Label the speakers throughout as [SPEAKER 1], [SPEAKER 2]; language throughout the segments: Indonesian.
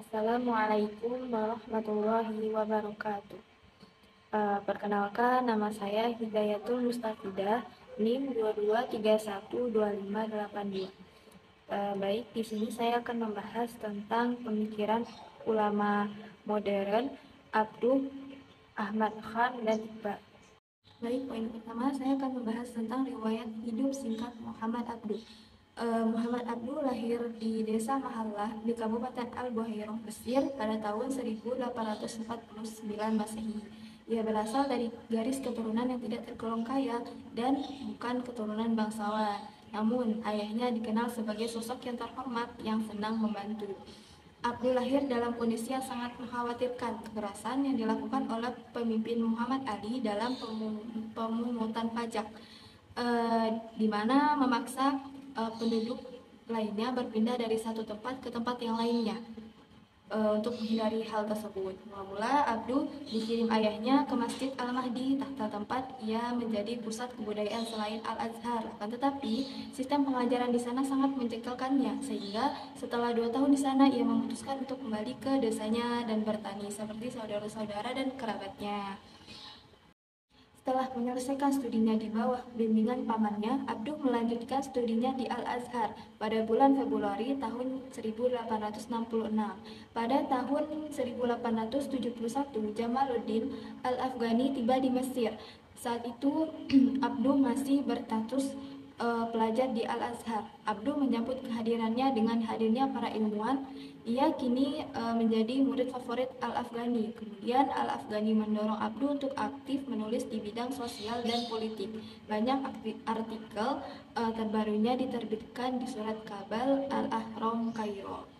[SPEAKER 1] Assalamualaikum warahmatullahi wabarakatuh. Perkenalkan, nama saya Hidayatul Mustafidah, NIM 22312582. Baik, di sini saya akan membahas tentang pemikiran ulama modern Abduh, Ahmad Khan, dan Iqbal. Baik, poin pertama saya akan membahas tentang riwayat hidup singkat Muhammad Abduh. Muhammad Abduh lahir di Desa Mahallah di Kabupaten Al-Buhairah, Mesir pada tahun 1849 Masehi. Ia berasal dari garis keturunan yang tidak tergolong kaya dan bukan keturunan bangsawan. Namun, ayahnya dikenal sebagai sosok yang terhormat yang senang membantu. Abdul lahir dalam kondisi yang sangat mengkhawatirkan. Kekerasan yang dilakukan oleh pemimpin Muhammad Ali dalam pemungutan pajak, di mana memaksa penduduk lainnya berpindah dari satu tempat ke tempat yang lainnya. Untuk menghindari hal tersebut, mula-mula Abdul dikirim ayahnya ke Masjid Al-Mahdi, tahta tempat ia menjadi pusat kebudayaan selain Al-Azhar. Akan tetapi, sistem pengajaran di sana sangat menjengkelkannya, sehingga setelah 2 tahun di sana ia memutuskan untuk kembali ke desanya dan bertani seperti saudara-saudara dan kerabatnya. Setelah menyelesaikan studinya di bawah bimbingan pamannya, Abduh melanjutkan studinya di Al-Azhar pada bulan Februari tahun 1866. Pada tahun 1871, Jamaluddin Al-Afghani tiba di Mesir. Saat itu, Abduh masih berstatus pelajar di Al-Azhar. Abduh menyambut kehadirannya dengan hadirnya para ilmuwan. Ia kini menjadi murid favorit Al-Afghani. Kemudian Al-Afghani mendorong Abduh untuk aktif menulis di bidang sosial dan politik. Banyak artikel terbarunya diterbitkan di Surat Kabar Al-Ahram Kairo.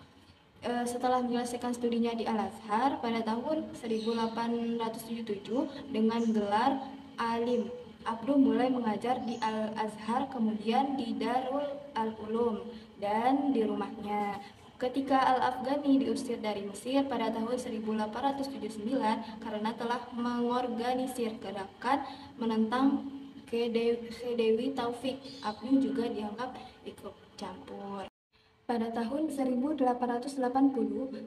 [SPEAKER 1] Setelah menyelesaikan studinya di Al-Azhar pada tahun 1877 dengan gelar alim, Abduh mulai mengajar di Al-Azhar, kemudian di Darul Al-Ulum, dan di rumahnya. Ketika Al-Afghani diusir dari Mesir pada tahun 1879 karena telah mengorganisir gerakan menentang Khedive Taufik, Abduh juga dianggap ikut campur. Pada tahun 1880,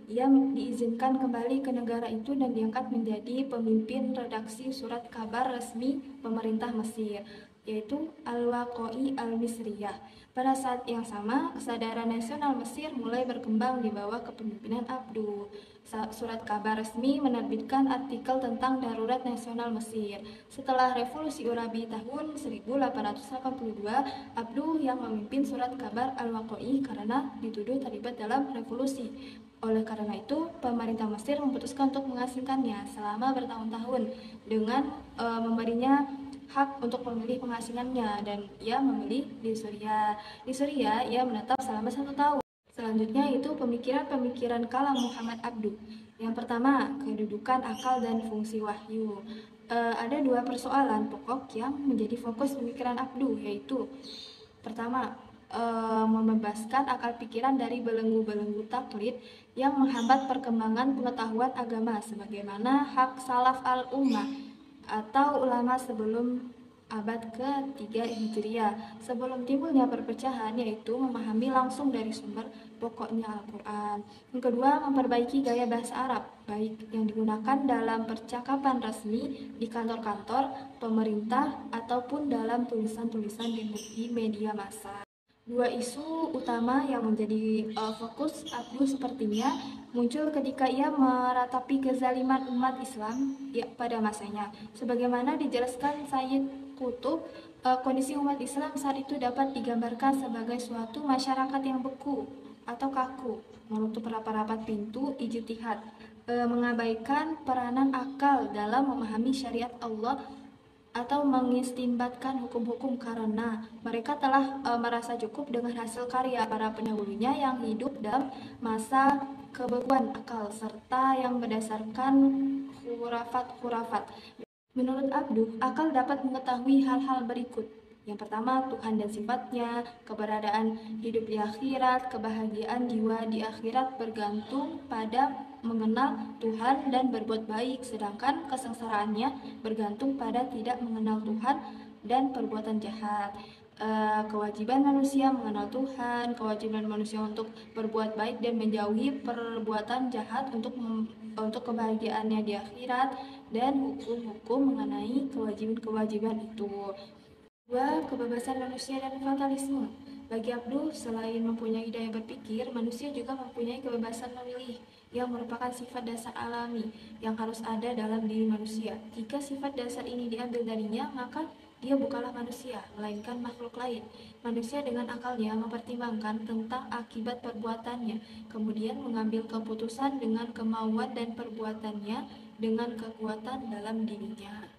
[SPEAKER 1] ia diizinkan kembali ke negara itu dan diangkat menjadi pemimpin redaksi surat kabar resmi pemerintah Mesir, yaitu Al-Waqai Al-Misriyah. Pada saat yang sama, kesadaran nasional Mesir mulai berkembang di bawah kepemimpinan Abduh. Surat kabar resmi menerbitkan artikel tentang darurat nasional Mesir. Setelah revolusi Urabi tahun 1882, Abduh yang memimpin surat kabar Al-Waqai karena dituduh terlibat dalam revolusi. Oleh karena itu, pemerintah Mesir memutuskan untuk mengasingkannya selama bertahun-tahun dengan memberinya hak untuk memilih pengasingannya, dan ia memilih di Suriah. Di Suriah, ia menetap selama 1 tahun. Selanjutnya itu pemikiran-pemikiran kalam Muhammad Abduh. Yang pertama, kedudukan akal dan fungsi wahyu. Ada 2 persoalan pokok yang menjadi fokus pemikiran Abduh, yaitu pertama, membebaskan akal pikiran dari belenggu-belenggu taklid yang menghambat perkembangan pengetahuan agama sebagaimana hak salaf al-ummah atau ulama sebelum abad ke-3 Hijriah, sebelum timbulnya perpecahan, yaitu memahami langsung dari sumber pokoknya Al-Quran. Yang kedua, memperbaiki gaya bahasa Arab, baik yang digunakan dalam percakapan resmi di kantor-kantor pemerintah ataupun dalam tulisan-tulisan di media massa. 2 isu utama yang menjadi fokus Abduh sepertinya muncul ketika ia meratapi kezaliman umat Islam pada masanya. Sebagaimana dijelaskan Sayyid Qutb, kondisi umat Islam saat itu dapat digambarkan sebagai suatu masyarakat yang beku atau kaku, menutup rapat-rapat pintu ijtihad, mengabaikan peranan akal dalam memahami syariat Allah atau mengistimbatkan hukum-hukum karena mereka telah merasa cukup dengan hasil karya para pendahulunya yang hidup dalam masa kebekuan akal serta yang berdasarkan khurafat-khurafat. Menurut Abduh, akal dapat mengetahui hal-hal berikut. Yang pertama, Tuhan dan sifatnya, keberadaan hidup di akhirat, kebahagiaan jiwa di akhirat bergantung pada mengenal Tuhan dan berbuat baik, sedangkan kesengsaraannya bergantung pada tidak mengenal Tuhan dan perbuatan jahat. kewajiban manusia mengenal Tuhan, kewajiban manusia untuk berbuat baik dan menjauhi perbuatan jahat untuk kebahagiaannya di akhirat, dan hukum-hukum mengenai kewajiban-kewajiban itu. 2. Kebebasan manusia dan fatalisme. Bagi Abdul, selain mempunyai daya berpikir, manusia juga mempunyai kebebasan memilih, yang merupakan sifat dasar alami yang harus ada dalam diri manusia. Jika sifat dasar ini diambil darinya, maka dia bukanlah manusia, melainkan makhluk lain. Manusia dengan akalnya mempertimbangkan tentang akibat perbuatannya, kemudian mengambil keputusan dengan kemauan dan perbuatannya dengan kekuatan dalam dirinya.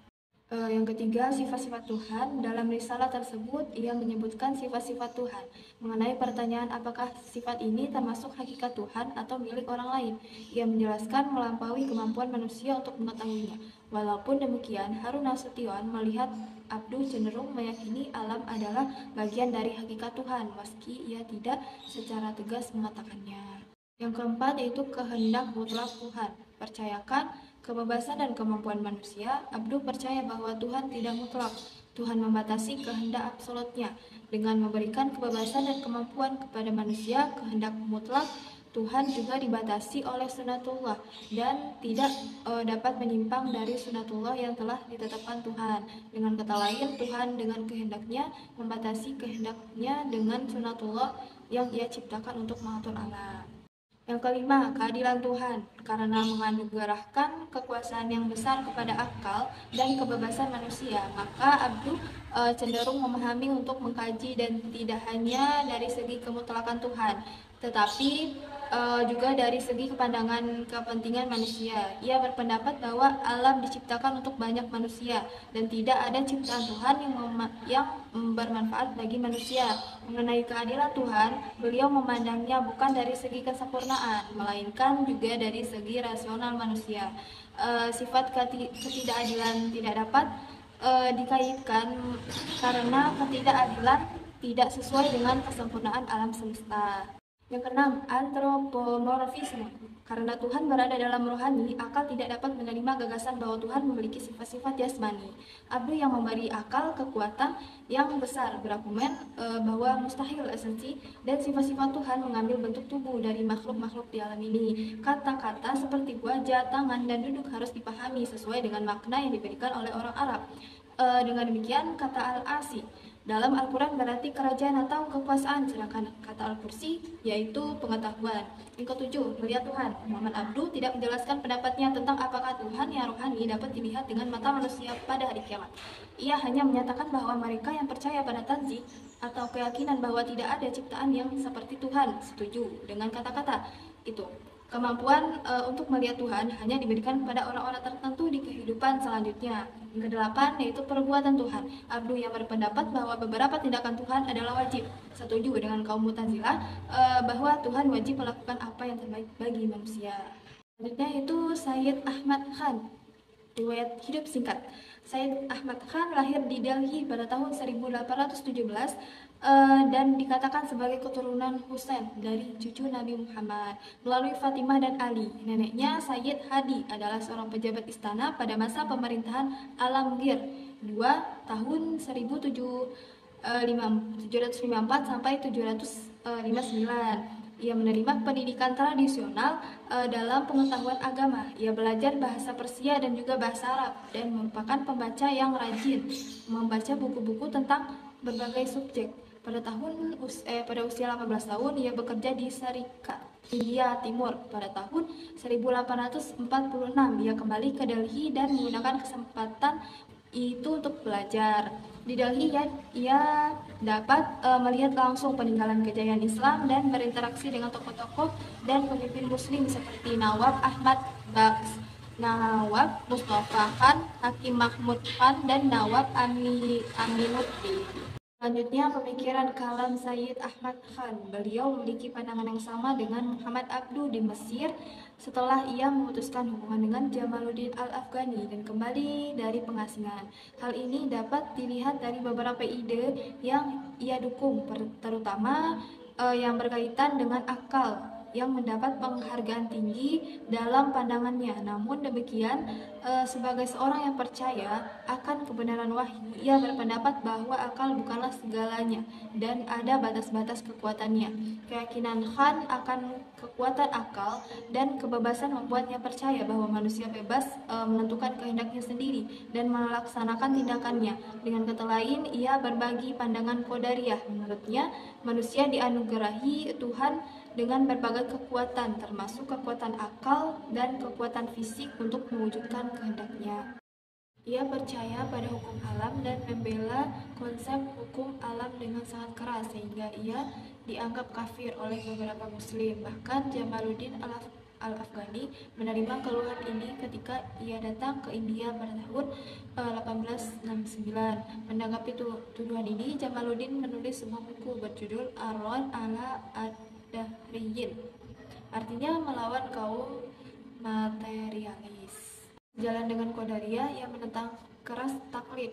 [SPEAKER 1] Yang ketiga, sifat-sifat Tuhan. Dalam risalah tersebut, ia menyebutkan sifat-sifat Tuhan. Mengenai pertanyaan apakah sifat ini termasuk hakikat Tuhan atau milik orang lain, ia menjelaskan melampaui kemampuan manusia untuk mengetahuinya. Walaupun demikian, Harun Nasution melihat Abdul cenderung meyakini alam adalah bagian dari hakikat Tuhan, meski ia tidak secara tegas mengatakannya. Yang keempat yaitu kehendak mutlak Tuhan. Percayakan kebebasan dan kemampuan manusia. Abdul percaya bahwa Tuhan tidak mutlak. Tuhan membatasi kehendak absolutnya. Dengan memberikan kebebasan dan kemampuan kepada manusia, kehendak mutlak Tuhan juga dibatasi oleh sunatullah dan tidak dapat menyimpang dari sunatullah yang telah ditetapkan Tuhan. Dengan kata lain, Tuhan dengan kehendaknya membatasi kehendaknya dengan sunatullah yang ia ciptakan untuk mengatur alam. Yang kelima, keadilan Tuhan. Karena menganugerahkan kekuasaan yang besar kepada akal dan kebebasan manusia, maka Abdul cenderung memahami untuk mengkaji dan tidak hanya dari segi kemutlakan Tuhan, tetapi juga dari segi kepandangan kepentingan manusia. Ia berpendapat bahwa alam diciptakan untuk banyak manusia dan tidak ada ciptaan Tuhan yang bermanfaat bagi manusia. Mengenai keadilan Tuhan, beliau memandangnya bukan dari segi kesempurnaan, melainkan juga dari segi rasional manusia. Sifat ketidakadilan tidak dapat dikaitkan karena ketidakadilan tidak sesuai dengan kesempurnaan alam semesta. Yang keenam, antropomorfisme. Karena Tuhan berada dalam rohani, akal tidak dapat menerima gagasan bahwa Tuhan memiliki sifat-sifat jasmani. Abdul yang memberi akal kekuatan yang besar berargumen bahwa mustahil esensi dan sifat-sifat Tuhan mengambil bentuk tubuh dari makhluk-makhluk di alam ini. Kata-kata seperti wajah, tangan, dan duduk harus dipahami sesuai dengan makna yang diberikan oleh orang Arab. Dengan demikian, kata Al-Asi dalam Al-Quran berarti kerajaan atau kekuasaan, sedangkan kata Al-Kursi yaitu pengetahuan. Yang ketujuh, melihat Tuhan. Muhammad Abdul tidak menjelaskan pendapatnya tentang apakah Tuhan yang rohani dapat dilihat dengan mata manusia pada hari kiamat. Ia hanya menyatakan bahwa mereka yang percaya pada tanzih atau keyakinan bahwa tidak ada ciptaan yang seperti Tuhan setuju dengan kata-kata itu. Kemampuan untuk melihat Tuhan hanya diberikan kepada orang-orang tertentu di kehidupan selanjutnya. Yang kedelapan yaitu perbuatan Tuhan. Abdul yang berpendapat bahwa beberapa tindakan Tuhan adalah wajib. Setuju dengan kaum Mu'tazilah bahwa Tuhan wajib melakukan apa yang terbaik bagi manusia. Selanjutnya itu Sayyid Ahmad Khan. Riwayat hidup singkat. Sayyid Ahmad Khan lahir di Delhi pada tahun 1817 dan dikatakan sebagai keturunan Husain dari cucu Nabi Muhammad melalui Fatimah dan Ali. Neneknya Sayyid Hadi adalah seorang pejabat istana pada masa pemerintahan Alamgir II tahun 754 sampai 759. Ia menerima pendidikan tradisional dalam pengetahuan agama. Ia belajar bahasa Persia dan juga bahasa Arab dan merupakan pembaca yang rajin, membaca buku-buku tentang berbagai subjek. Pada usia 18 tahun, ia bekerja di Serikat India Timur. Pada tahun 1846, ia kembali ke Delhi dan menggunakan kesempatan itu untuk belajar. Di Delhi ia dapat melihat langsung peninggalan kejayaan Islam dan berinteraksi dengan tokoh-tokoh dan pemimpin muslim seperti Nawab Ahmad Baks, Nawab Mustafa Khan, Hakim Mahmud Khan, dan Nawab Aminuddin. Selanjutnya, pemikiran kalam Sayyid Ahmad Khan. Beliau memiliki pandangan yang sama dengan Muhammad Abdul di Mesir setelah ia memutuskan hubungan dengan Jamaluddin Al-Afghani dan kembali dari pengasingan. Hal ini dapat dilihat dari beberapa ide yang ia dukung, terutama yang berkaitan dengan akal yang mendapat penghargaan tinggi dalam pandangannya. Namun demikian, sebagai seorang yang percaya akan kebenaran wahyu, ia berpendapat bahwa akal bukanlah segalanya dan ada batas-batas kekuatannya. Keyakinan Khan akan kekuatan akal dan kebebasan membuatnya percaya bahwa manusia bebas menentukan kehendaknya sendiri dan melaksanakan tindakannya. Dengan kata lain, ia berbagi pandangan Qadariyah. Menurutnya, manusia dianugerahi Tuhan dengan berbagai kekuatan, termasuk kekuatan akal dan kekuatan fisik untuk mewujudkan kehendaknya. Ia percaya pada hukum alam dan membela konsep hukum alam dengan sangat keras, sehingga ia dianggap kafir oleh beberapa muslim. Bahkan Jamaluddin Al-Afghani menerima keluhan ini ketika ia datang ke India pada tahun 1869. Menanggapi tuduhan ini, Jamaluddin menulis sebuah buku berjudul Ar-Radd ala Ad-Dahriyin, artinya melawan kaum materialis. Jalan dengan Qadariyah yang menentang keras taklid.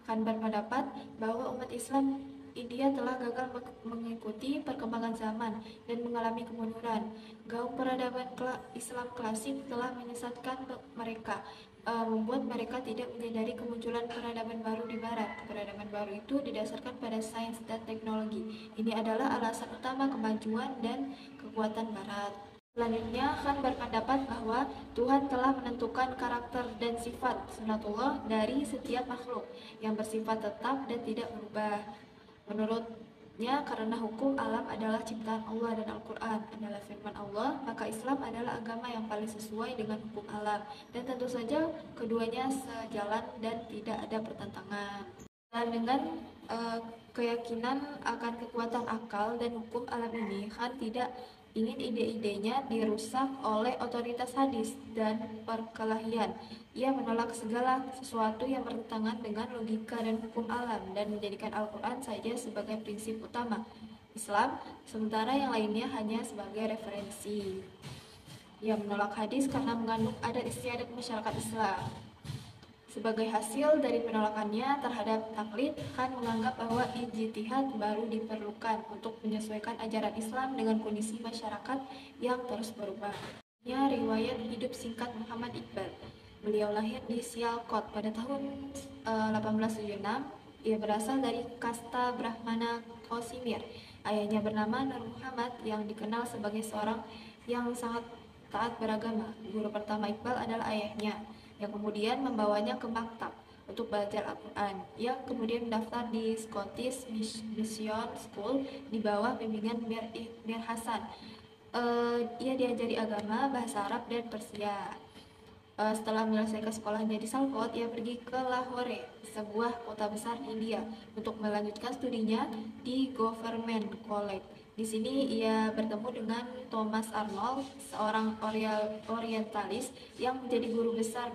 [SPEAKER 1] Khan berpendapat bahwa umat Islam India telah gagal mengikuti perkembangan zaman dan mengalami kemunduran. Gaung peradaban Islam klasik telah menyesatkan mereka, membuat mereka tidak menyadari kemunculan peradaban baru di Barat. Peradaban baru itu didasarkan pada sains dan teknologi. Ini adalah alasan utama kemajuan dan kekuatan Barat. Selanjutnya, Khan berpendapat bahwa Tuhan telah menentukan karakter dan sifat sunatullah dari setiap makhluk yang bersifat tetap dan tidak berubah. Menurutnya, karena hukum alam adalah ciptaan Allah dan Al-Quran adalah firman Allah, maka Islam adalah agama yang paling sesuai dengan hukum alam. Dan tentu saja keduanya sejalan dan tidak ada pertentangan. Dan dengan keyakinan akan kekuatan akal dan hukum alam ini, Khan tidak ingin ide-idenya dirusak oleh otoritas hadis dan perkelahian. Ia menolak segala sesuatu yang bertentangan dengan logika dan hukum alam dan menjadikan Al-Quran saja sebagai prinsip utama Islam, sementara yang lainnya hanya sebagai referensi. Ia menolak hadis karena mengandung adat istiadat masyarakat Islam. Sebagai hasil dari penolakannya terhadap taklid, Khan menganggap bahwa ijtihad baru diperlukan untuk menyesuaikan ajaran Islam dengan kondisi masyarakat yang terus berubah. Riwayat hidup singkat Muhammad Iqbal. Beliau lahir di Sialkot pada tahun 1876. Ia berasal dari kasta Brahmana Qasimir. Ayahnya bernama Nur Muhammad yang dikenal sebagai seorang yang sangat taat beragama. Guru pertama Iqbal adalah ayahnya, yang kemudian membawanya ke maktab untuk belajar Al-Quran. Ia kemudian mendaftar di Scottish Mission School di bawah bimbingan Mir Hasan. Ia diajari agama, bahasa Arab, dan Persia. Setelah menyelesaikan sekolahnya di Salkot, ia pergi ke Lahore, sebuah kota besar di India, untuk melanjutkan studinya di Government College. Di sini ia bertemu dengan Thomas Arnold, seorang orientalis yang menjadi guru besar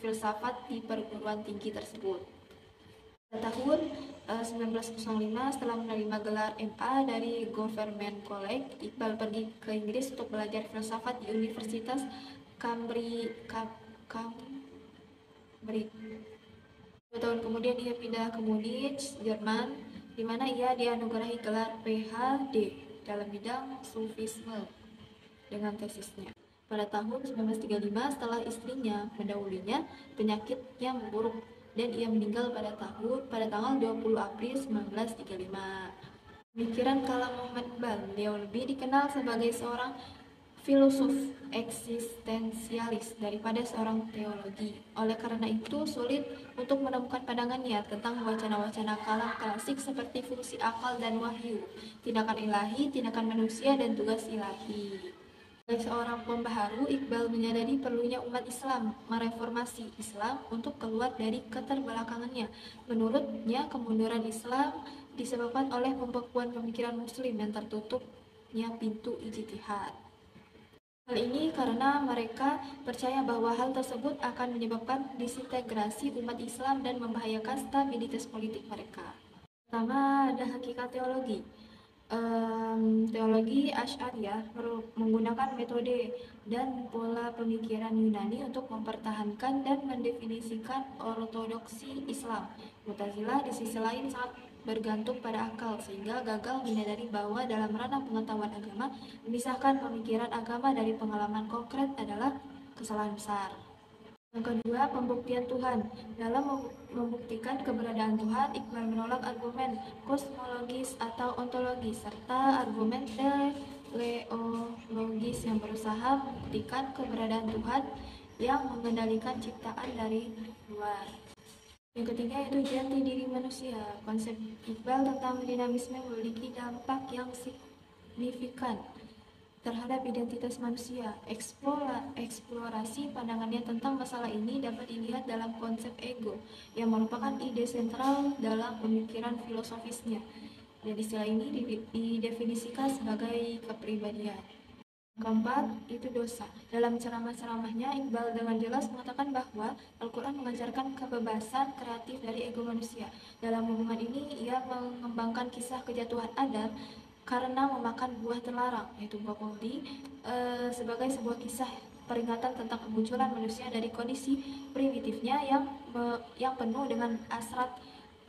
[SPEAKER 1] filsafat di perguruan tinggi tersebut. Pada tahun 1905, setelah menerima gelar MA dari Government College, Iqbal pergi ke Inggris untuk belajar filsafat di Universitas Cambridge. 2 tahun kemudian ia pindah ke Munich, Jerman, di mana ia dianugerahi gelar PhD dalam bidang sufisme dengan tesisnya. Pada tahun 1935, setelah istrinya mendahulunya, penyakitnya memburuk dan ia meninggal pada tanggal 20 April 1935. Pemikiran Kalam Muhammad Iqbal. Beliau lebih dikenal sebagai seorang filosof eksistensialis daripada seorang teologi. Oleh karena itu, sulit untuk menemukan pandangannya tentang wacana-wacana kalam klasik seperti fungsi akal dan wahyu, tindakan ilahi, tindakan manusia, dan tugas ilahi. Sebagai seorang pembaharu, Iqbal menyadari perlunya umat Islam mereformasi Islam untuk keluar dari keterbelakangannya. Menurutnya, kemunduran Islam disebabkan oleh pembekuan pemikiran Muslim yang tertutupnya pintu ijtihad. Hal ini karena mereka percaya bahwa hal tersebut akan menyebabkan disintegrasi umat Islam dan membahayakan stabilitas politik mereka. Pertama, ada hakikat teologi. Teologi Asy'ariyah menggunakan metode dan pola pemikiran Yunani untuk mempertahankan dan mendefinisikan ortodoksi Islam. Mu'tazilah di sisi lain sangat bergantung pada akal, sehingga gagal menyadari bahwa dalam ranah pengetahuan agama, memisahkan pemikiran agama dari pengalaman konkret adalah kesalahan besar. Yang kedua, pembuktian Tuhan. Dalam membuktikan keberadaan Tuhan, Iqbal menolak argumen kosmologis atau ontologis, serta argumen teleologis yang berusaha membuktikan keberadaan Tuhan yang mengendalikan ciptaan dari luar. Yang ketiga yaitu jati diri manusia. Konsep Iqbal tentang dinamisme memiliki dampak yang signifikan terhadap identitas manusia. Eksplorasi pandangannya tentang masalah ini dapat dilihat dalam konsep ego, yang merupakan ide sentral dalam pemikiran filosofisnya. Dan istilah ini didefinisikan sebagai kepribadian. Keempat, itu dosa. Dalam ceramah-ceramahnya, Iqbal dengan jelas mengatakan bahwa Al-Quran mengajarkan kebebasan kreatif dari ego manusia. Dalam hubungan ini, ia mengembangkan kisah kejatuhan Adam karena memakan buah terlarang, yaitu buah koldi, sebagai sebuah kisah peringatan tentang kemunculan manusia dari kondisi primitifnya yang penuh dengan hasrat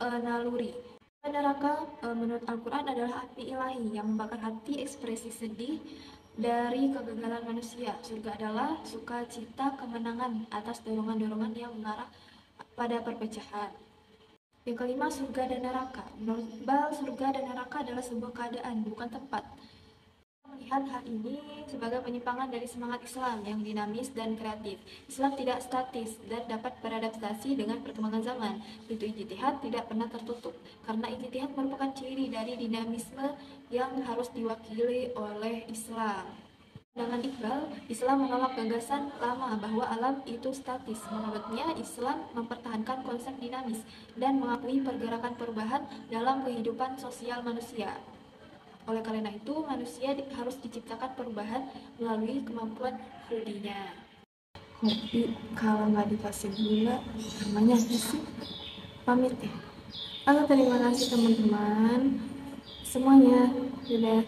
[SPEAKER 1] naluri. Neraka menurut Al-Quran adalah api ilahi yang membakar hati, ekspresi sedih dari kegagalan manusia. Surga adalah sukacita kemenangan atas dorongan-dorongan yang mengarah pada perpecahan. Yang kelima, surga dan neraka. Menurut Iqbal, surga dan neraka adalah sebuah keadaan, bukan tempat. Melihat hal ini sebagai penyimpangan dari semangat Islam yang dinamis dan kreatif. Islam tidak statis dan dapat beradaptasi dengan perkembangan zaman. Pintu ijtihad tidak pernah tertutup, karena ijtihad merupakan ciri dari dinamisme yang harus diwakili oleh Islam. Dengan Iqbal, Islam menolak gagasan lama bahwa alam itu statis. Menurutnya, Islam mempertahankan konsep dinamis dan mengakui pergerakan perubahan dalam kehidupan sosial manusia. Oleh karena itu, manusia harus diciptakan perubahan melalui kemampuan budinya. Kopi kalau nggak dikasih gula, namanya sih pamit ya. Oke, terima kasih teman-teman semuanya. Dadah.